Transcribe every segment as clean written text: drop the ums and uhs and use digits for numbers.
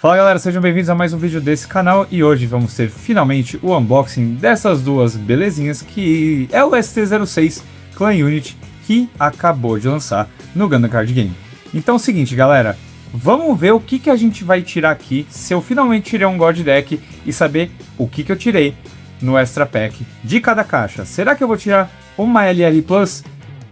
Fala galera, sejam bem-vindos a mais um vídeo desse canal e hoje vamos ter finalmente o unboxing dessas duas belezinhas que é o ST06 Clan Unity que acabou de lançar no Gundam Card Game. Então é o seguinte galera, vamos ver o que a gente vai tirar aqui se eu finalmente tirei um God Deck e saber o que eu tirei no Extra Pack de cada caixa. Será que eu vou tirar uma LR Plus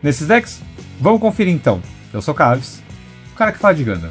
nesses decks? Vamos conferir então. Eu sou Caves, o cara que fala de Gundam.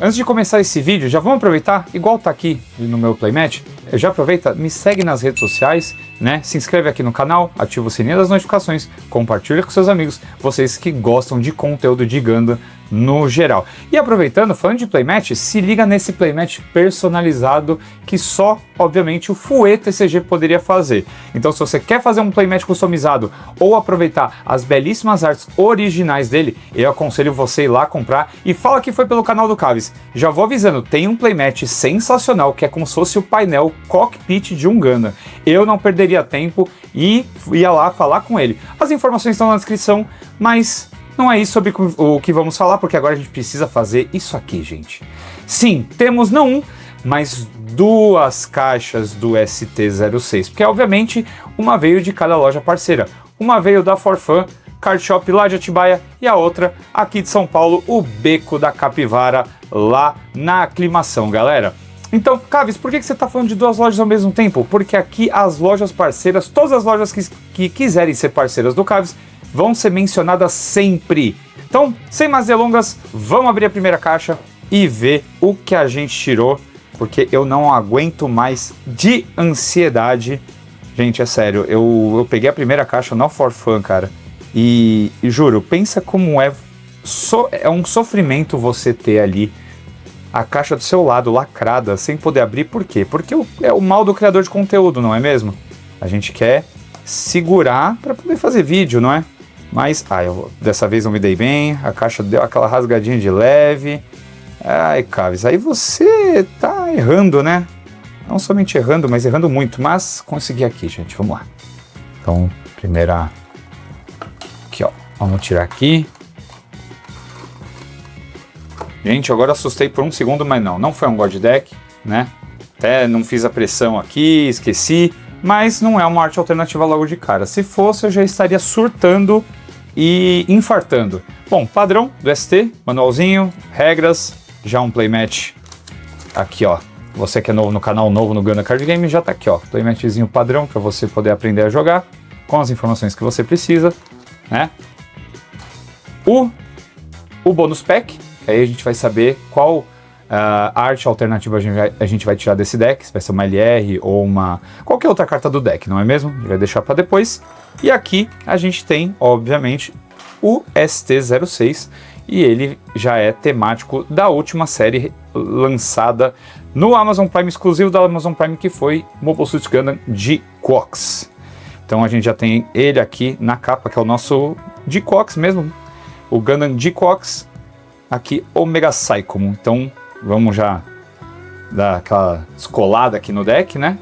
Antes de começar esse vídeo, já vamos aproveitar, igual tá aqui no meu playmat, já aproveita, me segue nas redes sociais, né? Se inscreve aqui no canal, ativa o sininho das notificações, compartilha com seus amigos, vocês que gostam de conteúdo de Gundam no geral. E aproveitando, falando de playmat, se liga nesse playmat personalizado que só, obviamente, o Fue TCG poderia fazer. Então se você quer fazer um playmat customizado ou aproveitar as belíssimas artes originais dele, eu aconselho você ir lá comprar e fala que foi pelo canal do Caves. Já vou avisando, tem um playmat sensacional que é como se fosse o painel cockpit de um Gundam. Eu não perderia tempo e ia lá falar com ele. As informações estão na descrição, mas não é isso sobre o que vamos falar, porque agora a gente precisa fazer isso aqui, gente. Sim, temos não um, mas duas caixas do ST06, porque obviamente uma veio de cada loja parceira. Uma veio da ForFun, Card Shop lá de Atibaia, e a outra aqui de São Paulo, o Beco da Capivara, lá na Aclimação, galera. Então, Caves, por que você está falando de duas lojas ao mesmo tempo? Porque aqui as lojas parceiras, todas as lojas que quiserem ser parceiras do Caves, vão ser mencionadas sempre. Então, sem mais delongas, vamos abrir a primeira caixa e ver o que a gente tirou, porque eu não aguento mais de ansiedade. Gente, é sério, eu peguei a primeira caixa no ForFun, cara, e juro, pensa como é um sofrimento você ter ali a caixa do seu lado lacrada, sem poder abrir. Por quê? Porque é o mal do criador de conteúdo, não é mesmo? A gente quer segurar para poder fazer vídeo, não é? Mas, dessa vez eu me dei bem, a caixa deu aquela rasgadinha de leve. Ai, Caves, aí você tá errando, né? Não somente errando, mas errando muito. Mas consegui aqui, gente, vamos lá. Então, primeira... Aqui, ó, vamos tirar aqui. Gente, agora assustei por um segundo, mas não foi um God Deck, né? Até não fiz a pressão aqui, esqueci. Mas não é uma arte alternativa logo de cara. Se fosse, eu já estaria surtando e infartando. Bom, padrão do ST, manualzinho, regras, já um playmat aqui, ó. Você que é novo no canal, novo no Gundam Card Game, já tá aqui, ó. Playmatzinho padrão para você poder aprender a jogar com as informações que você precisa, né? O bônus pack, que aí a gente vai saber qual arte alternativa a gente vai tirar desse deck, se vai ser uma LR ou qualquer outra carta do deck, não é mesmo? A gente vai deixar para depois. E aqui a gente tem, obviamente, o ST06 e ele já é temático da última série lançada no Amazon Prime, exclusivo da Amazon Prime, que foi Mobile Suit Gundam G-Cox. Então a gente já tem ele aqui na capa, que é o nosso G-Cox mesmo, o Gundam G-Cox, aqui Omega Psycho. Então vamos já dar aquela escolada aqui no deck, né?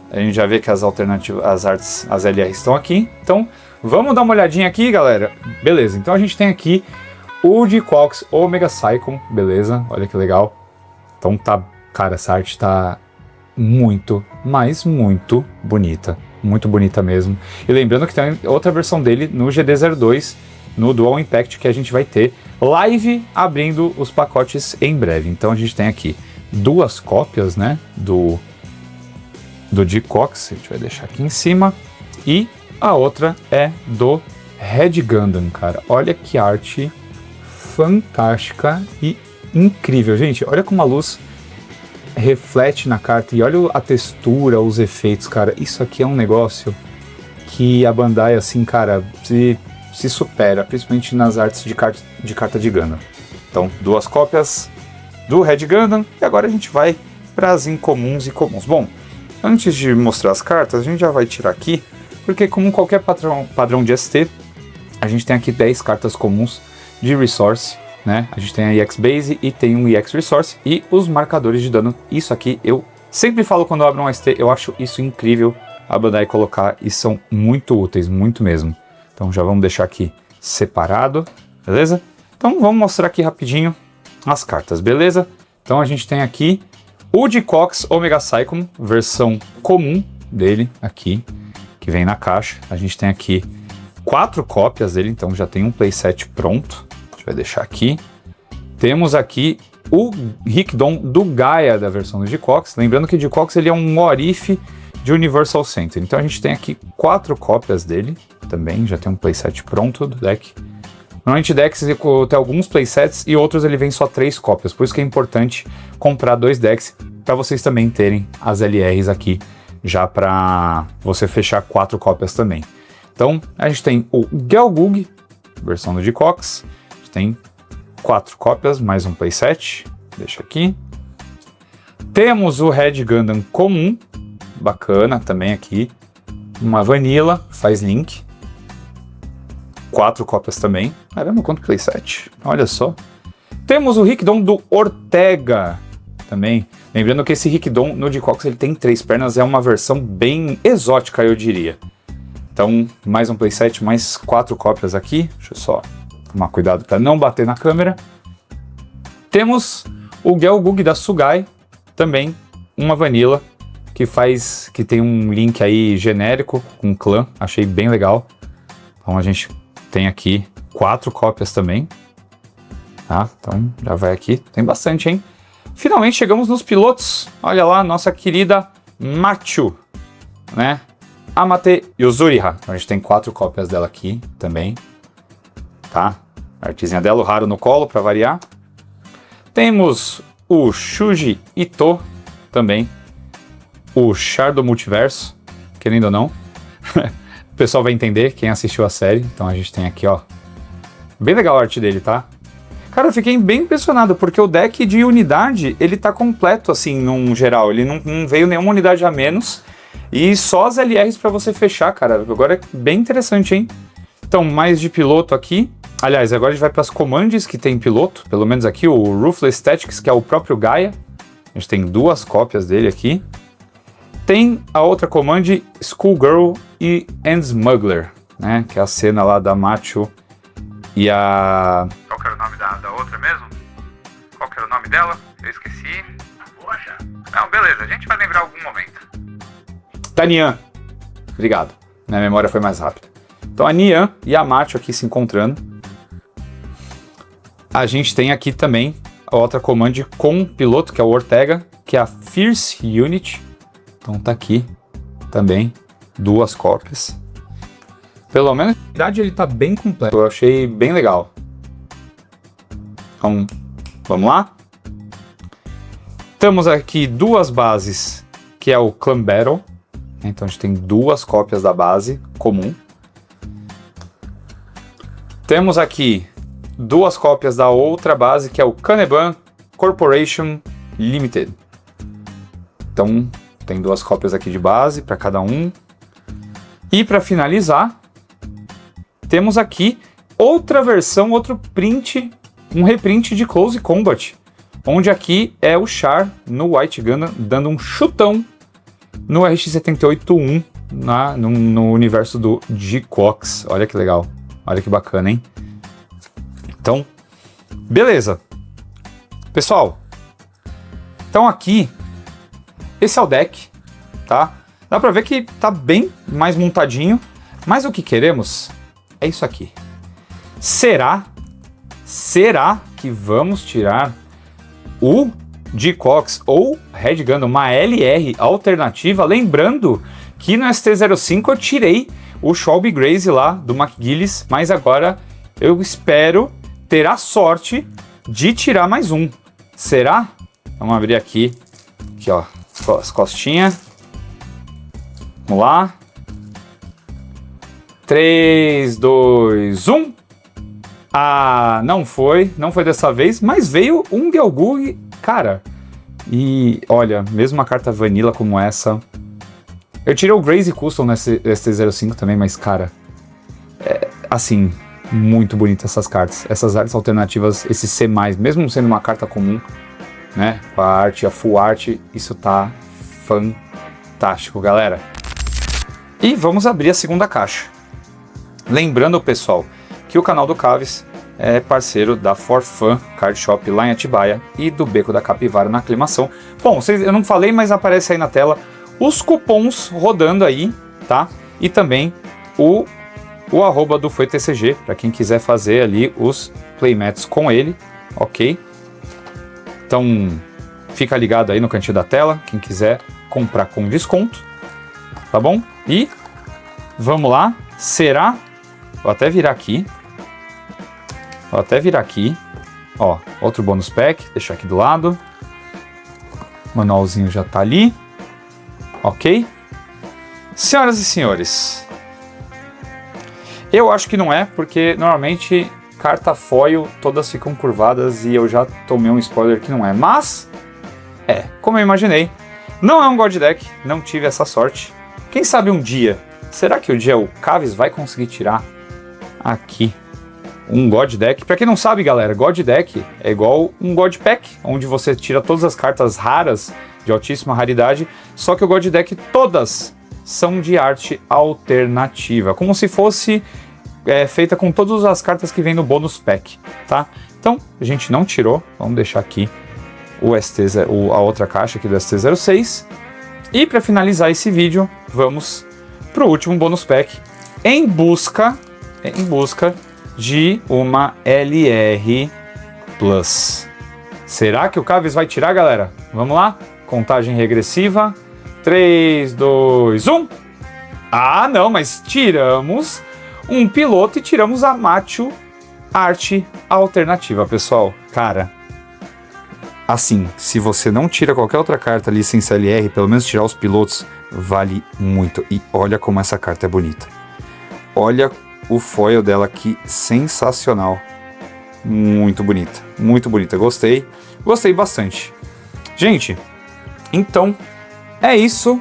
A gente já vê que as alternativas, as artes, as LR estão aqui. Então vamos dar uma olhadinha aqui, galera. Beleza, então a gente tem aqui o G-Cox Omega Psycho, beleza? Olha que legal. Então tá, cara, essa arte tá muito, mas muito bonita. Muito bonita mesmo. E lembrando que tem outra versão dele no GD02, no Dual Impact, que a gente vai ter live abrindo os pacotes em breve. Então a gente tem aqui duas cópias, né, do G-Cox, a gente vai deixar aqui em cima, e a outra é do Red Gundam, cara. Olha que arte fantástica e incrível, gente. Olha como a luz reflete na carta e olha a textura, os efeitos, cara. Isso aqui é um negócio que a Bandai, assim, cara, se supera, principalmente nas artes de carta de Gundam. Então, duas cópias do Red Gundam, e agora a gente vai para as incomuns e comuns. Bom, antes de mostrar as cartas, a gente já vai tirar aqui, porque como qualquer padrão de ST, a gente tem aqui 10 cartas comuns de Resource, né? A gente tem a EX Base e tem um EX Resource e os marcadores de dano. Isso aqui eu sempre falo quando eu abro um ST, eu acho isso incrível a Bandai colocar e são muito úteis, muito mesmo. Então já vamos deixar aqui separado, beleza? Então vamos mostrar aqui rapidinho as cartas, beleza? Então a gente tem aqui o Jaycox Omega Cyclone, versão comum dele aqui, que vem na caixa. A gente tem aqui 4 cópias dele, então já tem um playset pronto. A gente vai deixar aqui. Temos aqui o Hickdon do Gaia da versão do Jaycox. Lembrando que o Jaycox ele é um what if de Universal Center. Então a gente tem aqui 4 cópias dele também, já tem um playset pronto do deck. Normalmente decks tem alguns playsets e outros ele vem só 3 cópias, por isso que é importante comprar 2 decks para vocês também terem as LRs aqui já para você fechar 4 cópias também. Então a gente tem o Gelgug, versão do Jaycox, a gente tem 4 cópias, mais um playset, deixa aqui. Temos o Red Gundam comum, bacana também aqui, uma Vanilla, faz link. 4 cópias também. Caramba, quanto playset. Olha só. Temos o Hickdon do Ortega também. Lembrando que esse Hickdon no Jaycox ele tem 3 pernas. É uma versão bem exótica, eu diria. Então, mais um playset, mais 4 cópias aqui. Deixa eu só tomar cuidado para não bater na câmera. Temos o Gelgug da Sugai. Também uma Vanilla. Que tem um link aí genérico com clã. Achei bem legal. Então a gente tem aqui 4 cópias também, tá? Então já vai aqui, tem bastante, hein? Finalmente chegamos nos pilotos. Olha lá, nossa querida Machu, né? Amate Yuzuriha. Então, a gente tem 4 cópias dela aqui também, tá? A artezinha dela, o raro no colo, para variar. Temos o Shuji Ito também, o Char do Multiverso, querendo ou não. O pessoal vai entender, quem assistiu a série. Então a gente tem aqui, ó. Bem legal a arte dele, tá? Cara, eu fiquei bem impressionado, porque o deck de unidade, ele tá completo, assim, num geral. Ele não veio nenhuma unidade a menos. E só as LRs pra você fechar, cara. Agora é bem interessante, hein? Então, mais de piloto aqui. Aliás, agora a gente vai pras commands que tem piloto. Pelo menos aqui, o Ruthless Tactics, que é o próprio Gaia. A gente tem 2 cópias dele aqui. Tem a outra command, Schoolgirl and Smuggler, né? Que é a cena lá da Machu e a... Qual que era o nome da outra mesmo? Qual que era o nome dela? Eu esqueci. Poxa. Não, beleza, a gente vai lembrar em algum momento. Da Nian. Obrigado. Minha memória foi mais rápida. Então a Nian e a Machu aqui se encontrando. A gente tem aqui também a outra command com piloto, que é o Ortega, que é a Fierce Unit. Então tá aqui também 2 cópias. Pelo menos na verdade ele tá bem completo. Eu achei bem legal. Então, vamos lá? Temos aqui 2 bases, que é o Clan Battle. Então a gente tem 2 cópias da base comum. Temos aqui 2 cópias da outra base, que é o Kaneban Corporation Limited. Então tem 2 cópias aqui de base para cada um. E para finalizar, temos aqui outra versão, outro print, um reprint de Close Combat, onde aqui é o Char no White Gundam dando um chutão no RX-78-1 no universo do Jaycox. Olha que legal, olha que bacana, hein? Então, beleza. Pessoal, então aqui esse é o deck, tá? Dá pra ver que tá bem mais montadinho, mas o que queremos é isso aqui. Será que vamos tirar o Jaycox ou Red Gundam, uma LR alternativa? Lembrando que no ST-05 eu tirei o Shelby Grace lá do McGillis, mas agora eu espero ter a sorte de tirar mais um. Será? Vamos abrir aqui, ó. As costinhas. Vamos lá. 3, 2, 1. Ah, não foi dessa vez, mas veio um Gelgug, cara. E olha, mesmo uma carta vanilla como essa. Eu tirei o Graze Custom no ST-05 também, mas cara, assim, muito bonita essas cartas. Essas artes alternativas, esse C+, mesmo sendo uma carta comum, né, com a arte, a full art, isso tá fantástico, galera. E vamos abrir a segunda caixa. Lembrando, pessoal, que o canal do Caves é parceiro da For Fun Card Shop lá em Atibaia e do Beco da Capivara na Aclimação. Bom, eu não falei, mas aparece aí na tela os cupons rodando aí, tá? E também o arroba do FoiTCG, para quem quiser fazer ali os playmats com ele, ok? Então, fica ligado aí no cantinho da tela, quem quiser comprar com desconto, tá bom? E vamos lá, será? Vou até virar aqui. Ó, outro bônus pack, deixar aqui do lado. O manualzinho já tá ali, ok? Senhoras e senhores, eu acho que não é, porque normalmente carta foil todas ficam curvadas e eu já tomei um spoiler que não é. Mas, como eu imaginei, não é um God Deck, não tive essa sorte. Quem sabe um dia, será que um dia o Caves vai conseguir tirar aqui um God Deck? Pra quem não sabe, galera, God Deck é igual um God Pack, onde você tira todas as cartas raras de altíssima raridade, só que o God Deck todas são de arte alternativa, como se fosse feita com todas as cartas que vem no bônus pack, tá? Então, a gente não tirou, vamos deixar aqui a outra caixa aqui do ST06, e para finalizar esse vídeo, vamos pro último bônus pack, em busca de uma LR Plus. Será que o Caves vai tirar, galera? Vamos lá? Contagem regressiva. 3, 2, 1. Ah, não, mas tiramos um piloto e tiramos a Macho Arte Alternativa, pessoal. Cara, assim, se você não tira qualquer outra carta licença LR, pelo menos tirar os pilotos, vale muito. E olha como essa carta é bonita. Olha o foil dela aqui, sensacional. Muito bonita, gostei bastante. Gente, então é isso.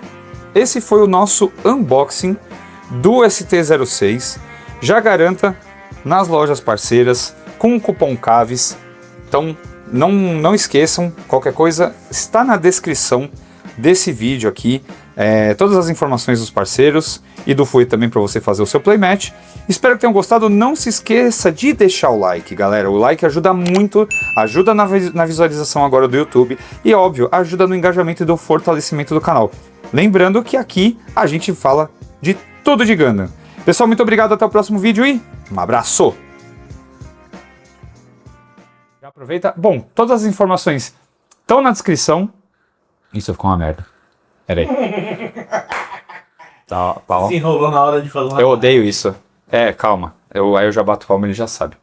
Esse foi o nosso unboxing do ST06. Já garanta nas lojas parceiras com o cupom CAVES. Então não esqueçam, qualquer coisa está na descrição desse vídeo aqui. Todas as informações dos parceiros e do Fui também para você fazer o seu playmatch. Espero que tenham gostado. Não se esqueça de deixar o like, galera. O like ajuda muito, ajuda na visualização agora do YouTube e, óbvio, ajuda no engajamento e do fortalecimento do canal. Lembrando que aqui a gente fala de tudo de Gundam. Pessoal, muito obrigado, até o próximo vídeo e um abraço! Já aproveita. Bom, todas as informações estão na descrição. Isso ficou uma merda. Pera aí. Tá, se enrolou na hora de falar. Eu odeio isso. Calma. Aí eu já bato palma e ele já sabe.